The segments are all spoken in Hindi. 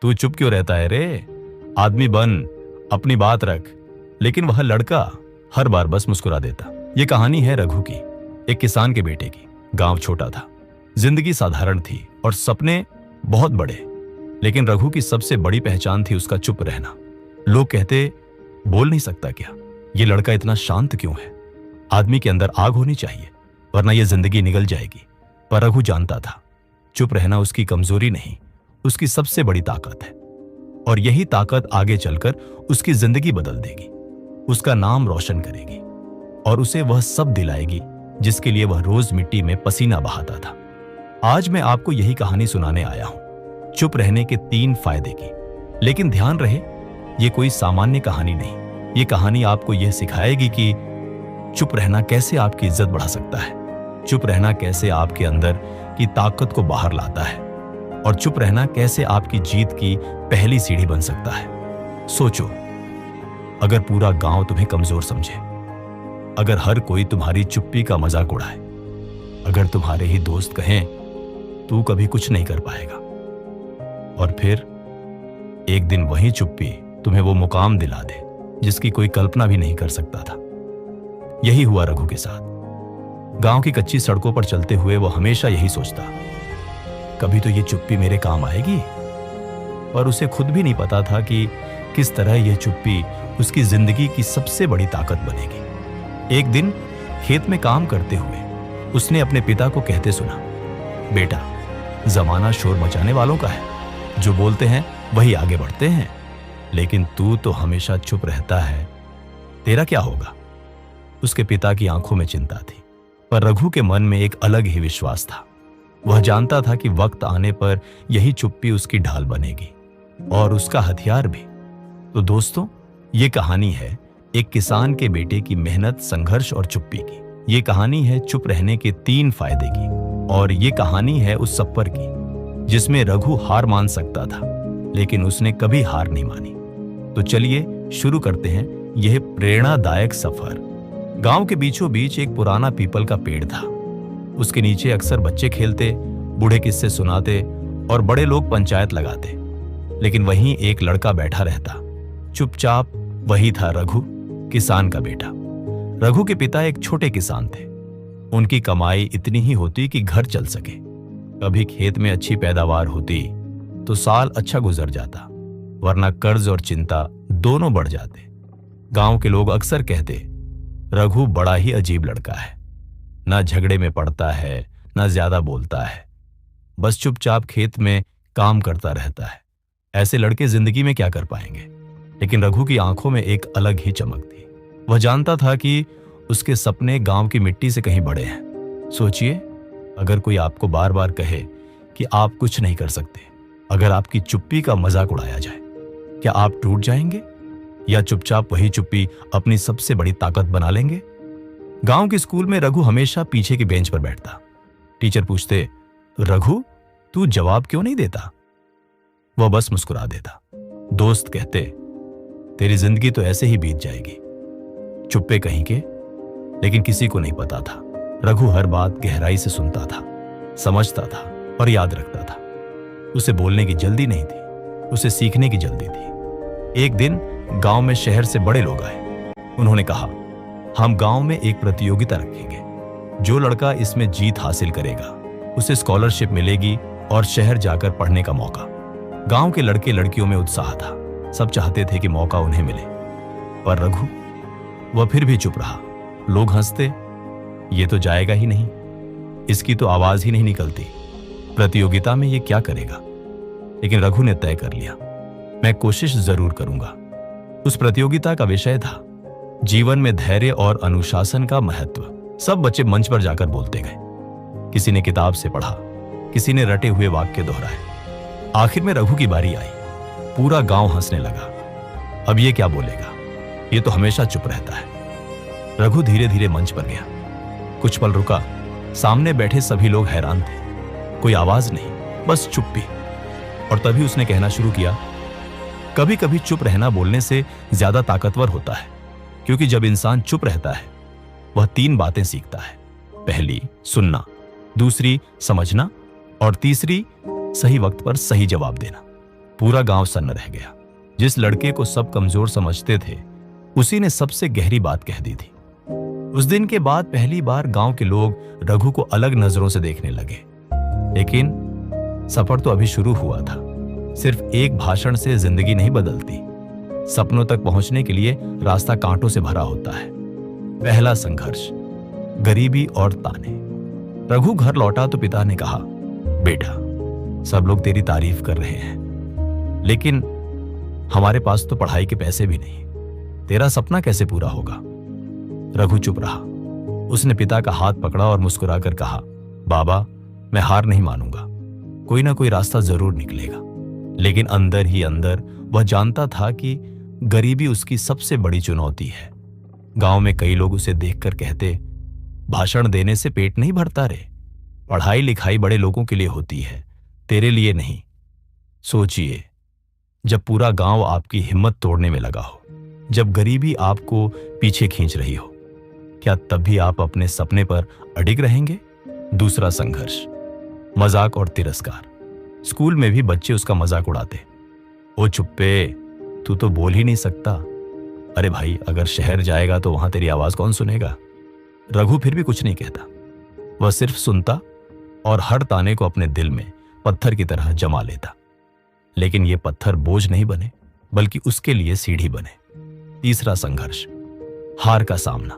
तू चुप क्यों रहता है रे? आदमी बन, अपनी बात रख। लेकिन वह लड़का हर बार बस मुस्कुरा देता। यह कहानी है रघु की, एक किसान के बेटे की। गांव छोटा था, जिंदगी साधारण थी और सपने बहुत बड़े। लेकिन रघु की सबसे बड़ी पहचान थी उसका चुप रहना। लोग कहते, बोल नहीं सकता क्या? ये लड़का इतना शांत क्यों है? आदमी के अंदर आग होनी चाहिए, वरना यह जिंदगी निगल जाएगी। पर रघु जानता था, चुप रहना उसकी कमजोरी नहीं, उसकी सबसे बड़ी ताकत है। और यही ताकत आगे चलकर उसकी जिंदगी बदल देगी, उसका नाम रोशन करेगी और उसे वह सब दिलाएगी जिसके लिए वह रोज मिट्टी में पसीना बहाता था। आज मैं आपको यही कहानी सुनाने आया हूं, चुप रहने के 3 फायदे की। लेकिन ध्यान रहे, यह कोई सामान्य कहानी नहीं। यह कहानी आपको यह सिखाएगी कि चुप रहना कैसे आपकी इज्जत बढ़ा सकता है, चुप रहना कैसे आपके अंदर की ताकत को बाहर लाता है, और चुप रहना कैसे आपकी जीत की पहली सीढ़ी बन सकता है। सोचो, अगर पूरा गांव तुम्हें कमजोर समझे, अगर हर कोई तुम्हारी चुप्पी का मजाक उड़ाए, अगर तुम्हारे ही दोस्त कहें तू कभी कुछ नहीं कर पाएगा, और फिर एक दिन वही चुप्पी तुम्हें वो मुकाम दिला दे जिसकी कोई कल्पना भी नहीं कर सकता था। यही हुआ रघु के साथ। गांव की कच्ची सड़कों पर चलते हुए वो हमेशा यही सोचता, कभी तो ये चुप्पी मेरे काम आएगी। पर उसे खुद भी नहीं पता था कि किस तरह यह चुप्पी उसकी जिंदगी की सबसे बड़ी ताकत बनेगी। एक दिन खेत में काम करते हुए उसने अपने पिता को कहते सुना, बेटा, जमाना शोर मचाने वालों का है, जो बोलते हैं वही आगे बढ़ते हैं, लेकिन तू तो हमेशा चुप रहता है, तेरा क्या होगा? उसके पिता की आंखों में चिंता थी, पर रघु के मन में एक अलग ही विश्वास था। वह जानता था कि वक्त आने पर यही चुप्पी उसकी ढाल बनेगी और उसका हथियार भी। तो दोस्तों, ये कहानी है एक किसान के बेटे की मेहनत, संघर्ष और चुप्पी की। ये कहानी है चुप रहने के 3 फायदे की, और ये कहानी है उस सफर की जिसमें रघु हार मान सकता था, लेकिन उसने कभी हार नहीं मानी। तो चलिए शुरू करते हैं यह प्रेरणादायक सफर। गांव के बीचों बीच एक पुराना पीपल का पेड़ था। उसके नीचे अक्सर बच्चे खेलते, बूढ़े किस्से सुनाते और बड़े लोग पंचायत लगाते। लेकिन वहीं एक लड़का बैठा रहता, चुपचाप। वही था रघु, किसान का बेटा। रघु के पिता एक छोटे किसान थे। उनकी कमाई इतनी ही होती कि घर चल सके। कभी खेत में अच्छी पैदावार होती तो साल अच्छा गुजर जाता, वरना कर्ज और चिंता दोनों बढ़ जाते। गांव के लोग अक्सर कहते, रघु बड़ा ही अजीब लड़का है, ना झगड़े में पड़ता है, ना ज्यादा बोलता है, बस चुपचाप खेत में काम करता रहता है। ऐसे लड़के जिंदगी में क्या कर पाएंगे? लेकिन रघु की आंखों में एक अलग ही चमक थी। वह जानता था कि उसके सपने गांव की मिट्टी से कहीं बड़े हैं। सोचिए, अगर कोई आपको बार बार कहे कि आप कुछ नहीं कर सकते, अगर आपकी चुप्पी का मजाक उड़ाया जाए, क्या आप टूट जाएंगे या चुपचाप वही चुप्पी अपनी सबसे बड़ी ताकत बना लेंगे? गांव के स्कूल में रघु हमेशा पीछे की बेंच पर बैठता। टीचर पूछते, रघु, तू जवाब क्यों नहीं देता? वह बस मुस्कुरा देता। दोस्त कहते, तेरी जिंदगी तो ऐसे ही बीत जाएगी। चुप्पे कहीं के। लेकिन किसी को नहीं पता था, रघु हर बात गहराई से सुनता था, समझता था और याद रखता था। उसे बोलने की जल्दी नहीं थी, उसे सीखने की जल्दी थी। एक दिन गांव में शहर से बड़े लोग आए। उन्होंने कहा, हम गांव में एक प्रतियोगिता रखेंगे। जो लड़का इसमें जीत हासिल करेगा उसे स्कॉलरशिप मिलेगी और शहर जाकर पढ़ने का मौका। गांव के लड़के लड़कियों में उत्साह था, सब चाहते थे कि मौका उन्हें मिले। पर रघु, वह फिर भी चुप रहा। लोग हंसते, ये तो जाएगा ही नहीं, इसकी तो आवाज ही नहीं निकलती, प्रतियोगिता में ये क्या करेगा? लेकिन रघु ने तय कर लिया, मैं कोशिश जरूर करूंगा। उस प्रतियोगिता का विषय था जीवन में धैर्य और अनुशासन का महत्व। सब बच्चे मंच पर जाकर बोलते गए। किसी ने किताब से पढ़ा, किसी ने रटे हुए वाक्य दोहराए। आखिर में रघु की बारी आई। पूरा गांव हंसने लगा। अब ये क्या बोलेगा? ये तो हमेशा चुप रहता है। रघु धीरे धीरे मंच पर गया। कुछ पल रुका। सामने बैठे सभी लोग हैरान थे। कोई आवाज नहीं, बस चुप्पी। और तभी उसने कहना शुरू किया, कभी कभी चुप रहना बोलने से ज्यादा ताकतवर होता है, क्योंकि जब इंसान चुप रहता है वह 3 बातें सीखता है। पहली, सुनना, दूसरी, समझना, और तीसरी, सही वक्त पर सही जवाब देना। पूरा गांव सन्न रह गया। जिस लड़के को सब कमजोर समझते थे उसी ने सबसे गहरी बात कह दी थी। उस दिन के बाद पहली बार गांव के लोग रघु को अलग नजरों से देखने लगे। लेकिन सफर तो अभी शुरू हुआ था। सिर्फ एक भाषण से जिंदगी नहीं बदलती। सपनों तक पहुंचने के लिए रास्ता कांटों से भरा होता है। पहला संघर्ष, गरीबी और ताने। रघु घर लौटा तो पिता ने कहा, बेटा सब लोग तेरी तारीफ कर रहे हैं, लेकिन हमारे पास तो पढ़ाई के पैसे भी नहीं। तेरा सपना कैसे पूरा होगा? रघु चुप रहा। उसने पिता का हाथ पकड़ा और मुस्कुराकर कहा, बाबा मैं हार नहीं मानूंगा, कोई ना कोई रास्ता जरूर निकलेगा। लेकिन अंदर ही अंदर वह जानता था कि गरीबी उसकी सबसे बड़ी चुनौती है। गांव में कई लोग उसे देखकर कहते, भाषण देने से पेट नहीं भरता रे, पढ़ाई लिखाई बड़े लोगों के लिए होती है, तेरे लिए नहीं। सोचिए, जब पूरा गांव आपकी हिम्मत तोड़ने में लगा हो, जब गरीबी आपको पीछे खींच रही हो, क्या तब भी आप अपने सपने पर अडिग रहेंगे? दूसरा संघर्ष, मजाक और तिरस्कार। स्कूल में भी बच्चे उसका मजाक उड़ाते, ओ चुप्पे तू तो बोल ही नहीं सकता। अरे भाई, अगर शहर जाएगा तो वहां तेरी आवाज कौन सुनेगा? रघु फिर भी कुछ नहीं कहता। वह सिर्फ सुनता और हर ताने को अपने दिल में पत्थर की तरह जमा लेता। लेकिन ये पत्थर बोझ नहीं बने, बल्कि उसके लिए सीढ़ी बने। तीसरा संघर्ष, हार का सामना।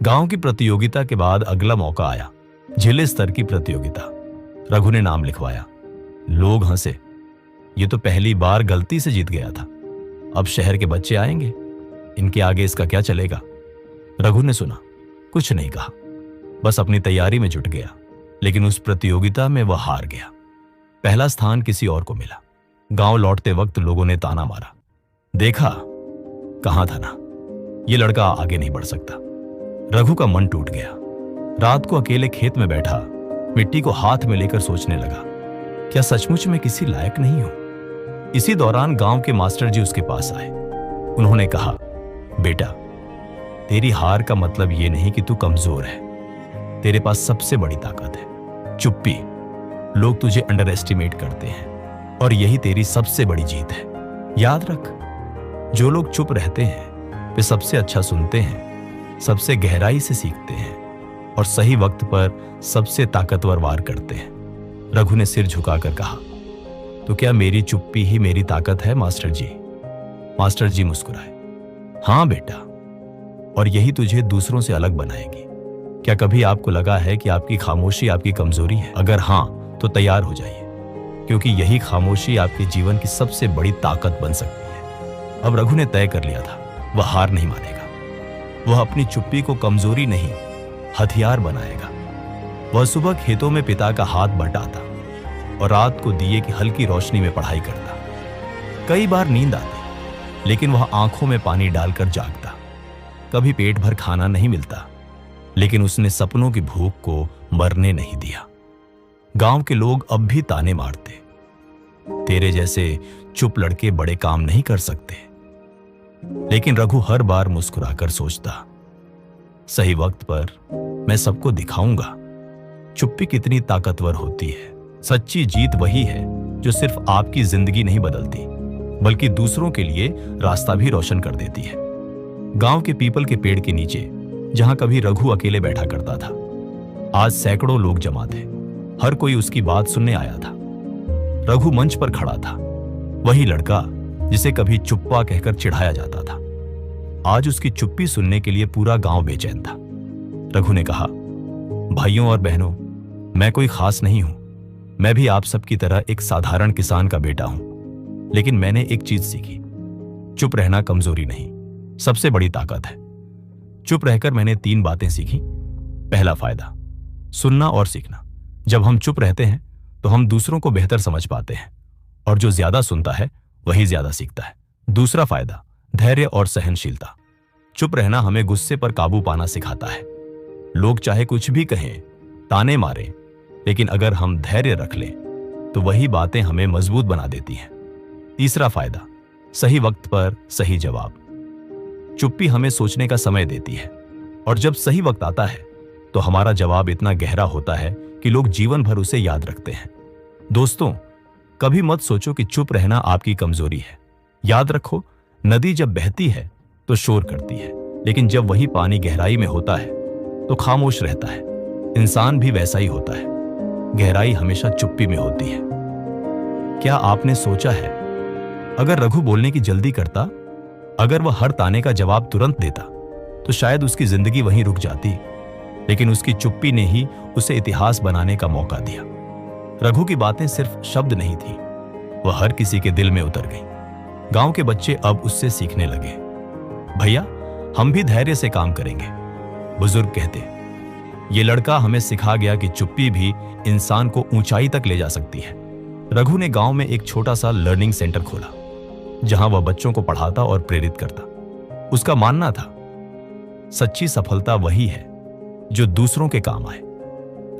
गांव की प्रतियोगिता के बाद अगला मौका आया, जिले स्तर की प्रतियोगिता। रघु ने नाम लिखवाया। लोग हंसे, ये तो पहली बार गलती से जीत गया था, अब शहर के बच्चे आएंगे, इनके आगे इसका क्या चलेगा? रघु ने सुना, कुछ नहीं कहा, बस अपनी तैयारी में जुट गया। लेकिन उस प्रतियोगिता में वह हार गया। पहला स्थान किसी और को मिला। गांव लौटते वक्त लोगों ने ताना मारा, देखा कहां था ना, ये लड़का आगे नहीं बढ़ सकता। रघु का मन टूट गया। रात को अकेले खेत में बैठा मिट्टी को हाथ में लेकर सोचने लगा, क्या सचमुच में किसी लायक नहीं हूं? इसी दौरान गांव के मास्टर जी उसके पास आए। उन्होंने कहा, बेटा तेरी हार का मतलब यह नहीं कि तू कमजोर है, तेरे पास सबसे बड़ी ताकत है, चुप्पी। लोग तुझे अंडर एस्टिमेट करते हैं और यही तेरी सबसे बड़ी जीत है। याद रख, जो लोग चुप रहते हैं वे सबसे अच्छा सुनते हैं, सबसे गहराई से सीखते हैं और सही वक्त पर सबसे ताकतवर वार करते हैं। रघु ने सिर झुकाकर कहा, तो क्या मेरी चुप्पी ही मेरी ताकत है मास्टर जी? मास्टर जी मुस्कुराए, हां बेटा, और यही तुझे दूसरों से अलग बनाएगी। क्या कभी आपको लगा है कि आपकी खामोशी आपकी कमजोरी है? अगर हां तो तैयार हो जाइए, क्योंकि यही खामोशी आपके जीवन की सबसे बड़ी ताकत बन सकती है। अब रघु ने तय कर लिया था, वह हार नहीं मानेगा। वह अपनी चुप्पी को कमजोरी नहीं, हथियार बनाएगा। वह सुबह खेतों में पिता का हाथ बटाता और रात को दिए की हल्की रोशनी में पढ़ाई करता। कई बार नींद आती, लेकिन वह आंखों में पानी डालकर जागता। कभी पेट भर खाना नहीं मिलता, लेकिन उसने सपनों की भूख को मरने नहीं दिया। गांव के लोग अब भी ताने मारते, तेरे जैसे चुप लड़के बड़े काम नहीं कर सकते। लेकिन रघु हर बार मुस्कुराकर सोचता, सही वक्त पर मैं सबको दिखाऊंगा चुप्पी कितनी ताकतवर होती है। सच्ची जीत वही है जो सिर्फ आपकी जिंदगी नहीं बदलती, बल्कि दूसरों के लिए रास्ता भी रोशन कर देती है। गांव के पीपल के पेड़ के नीचे, जहां कभी रघु अकेले बैठा करता था, आज सैकड़ों लोग जमा थे। हर कोई उसकी बात सुनने आया था। रघु मंच पर खड़ा था, वही लड़का जिसे कभी चुप्पा कहकर चिढ़ाया जाता था। आज उसकी चुप्पी सुनने के लिए पूरा गांव बेचैन था। रघु ने कहा, भाइयों और बहनों, मैं कोई खास नहीं हूं, मैं भी आप सब की तरह एक साधारण किसान का बेटा हूं। लेकिन मैंने एक चीज सीखी, चुप रहना कमजोरी नहीं, सबसे बड़ी ताकत है। चुप रहकर मैंने 3 बातें सीखी। पहला फायदा, सुनना और सीखना। जब हम चुप रहते हैं तो हम दूसरों को बेहतर समझ पाते हैं, और जो ज्यादा सुनता है वही ज्यादा सीखता है। दूसरा फायदा, धैर्य और सहनशीलता। चुप रहना हमें गुस्से पर काबू पाना सिखाता है। लोग चाहे कुछ भी कहें, ताने मारें, लेकिन अगर हम धैर्य रख लें तो वही बातें हमें मजबूत बना देती हैं। तीसरा फायदा, सही वक्त पर सही जवाब। चुप्पी हमें सोचने का समय देती है, और जब सही वक्त आता है तो हमारा जवाब इतना गहरा होता है कि लोग जीवन भर उसे याद रखते हैं। दोस्तों, कभी मत सोचो कि चुप रहना आपकी कमजोरी है। याद रखो, नदी जब बहती है तो शोर करती है, लेकिन जब वही पानी गहराई में होता है तो खामोश रहता है। इंसान भी वैसा ही होता है, गहराई हमेशा चुप्पी में होती है। क्या आपने सोचा है, अगर रघु बोलने की जल्दी करता, अगर वह हर ताने का जवाब तुरंत देता, तो शायद उसकी जिंदगी वहीं रुक जाती। लेकिन उसकी चुप्पी ने ही उसे इतिहास बनाने का मौका दिया। रघु की बातें सिर्फ शब्द नहीं थी, वह हर किसी के दिल में उतर गई। गांव के बच्चे अब उससे सीखने लगे। भैया, हम भी धैर्य से काम करेंगे, बुजुर्ग कहते। ये लड़का हमें सिखा गया कि चुप्पी भी इंसान को ऊंचाई तक ले जा सकती है। रघु ने गांव में एक छोटा सा लर्निंग सेंटर खोला, जहां वह बच्चों को पढ़ाता और प्रेरित करता। उसका मानना था, सच्ची सफलता वही है जो दूसरों के काम आए।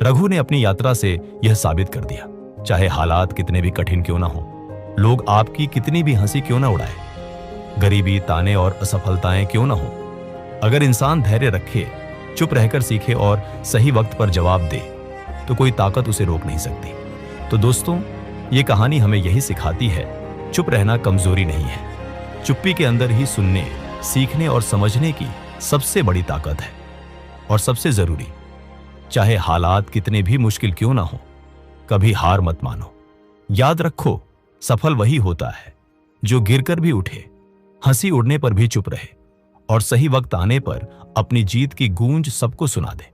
रघु ने अपनी यात्रा से यह साबित कर दिया, चाहे हालात कितने भी कठिन क्यों ना हो, लोग आपकी कितनी भी हंसी क्यों ना उड़ाए, गरीबी, ताने और असफलताएं क्यों ना हो, अगर इंसान धैर्य रखे, चुप रहकर सीखे और सही वक्त पर जवाब दे, तो कोई ताकत उसे रोक नहीं सकती। तो दोस्तों, ये कहानी हमें यही सिखाती है, चुप रहना कमजोरी नहीं है। चुप्पी के अंदर ही सुनने, सीखने और समझने की सबसे बड़ी ताकत है। और सबसे जरूरी, चाहे हालात कितने भी मुश्किल क्यों ना हो, कभी हार मत मानो। याद रखो, सफल वही होता है जो गिरकर भी उठे, हंसी उड़ने पर भी चुप रहे और सही वक्त आने पर अपनी जीत की गूंज सबको सुना दे।